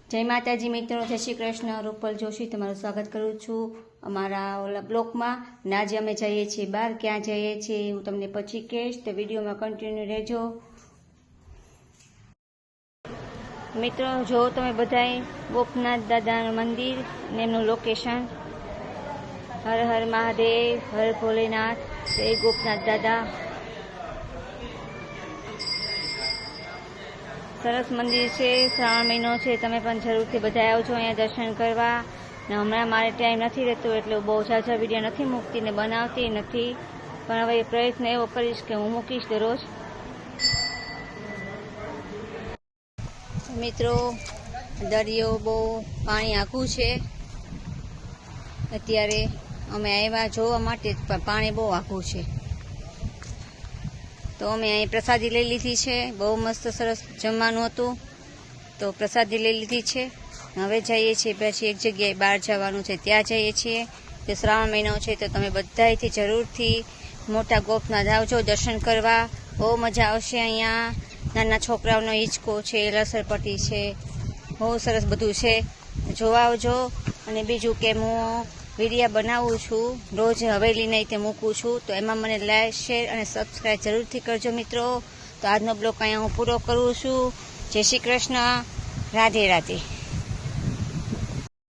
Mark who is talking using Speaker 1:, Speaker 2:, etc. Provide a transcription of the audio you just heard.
Speaker 1: જય માતાજી મિત્રો, જય શ્રી કૃષ્ણ। રૂપલ જોશી તમારું સ્વાગત કરું છું અમારા ઓલા બ્લોકમાં। અને આજે અમે જઈએ છીએ બહાર। ક્યાં જઈએ છીએ હું તમને પછી કહીશ, તો વિડીયોમાં કન્ટિન્યુ રહેજો। મિત્રો જો તમે બધાએ ગોપનાથ દાદાનું મંદિર અને એમનું લોકેશન, હર હર મહાદેવ, હર ભોલેનાથ, જય ગોપનાથ દાદા। સરસ મંદિર છે, શ્રાવણ મહિનો છે, તમે પણ જરૂરથી બધા આવજો અહીંયા દર્શન કરવા। ને હમણાં મારે ટાઈમ નથી રહેતો એટલે બહુ ઝાઝા વિડીયો નથી મૂકતી ને બનાવતી નથી, પણ હવે પ્રયત્ન એવો કરીશ કે હું મૂકીશ દરરોજ। મિત્રો દરિયો બહુ પાણી આખું છે અત્યારે, અમે આવ્યા જોવા માટે, પણ પાણી બહુ આખું છે। તો અમે અહીં પ્રસાદી લઈ લીધી છે, બહુ મસ્ત સરસ જમવાનું હતું, તો પ્રસાદી લઈ લીધી છે। હવે જઈએ છીએ પછી એક જગ્યાએ બહાર જવાનું છે, ત્યાં જઈએ છીએ। તો શ્રાવણ મહિનો છે તો તમે બધાથી જરૂરથી મોટા ગોપનાથ આવજો દર્શન કરવા, બહુ મજા આવશે। અહીંયા નાના છોકરાઓનો હિંચકો છે, લસરપટ્ટી છે, બહુ સરસ બધું છે, જોવા આવજો। અને બીજું કે હું વિડીયો બનાવું છું રોજ, હવેલી નહીં તે મૂકું છું, તો એમાં મને લાઈક, શેર અને સબસ્ક્રાઈબ જરૂરથી કરજો મિત્રો। તો આજનો બ્લોગ અહીંયા હું પૂરો કરું છું। જય શ્રી કૃષ્ણ, રાધે રાધે।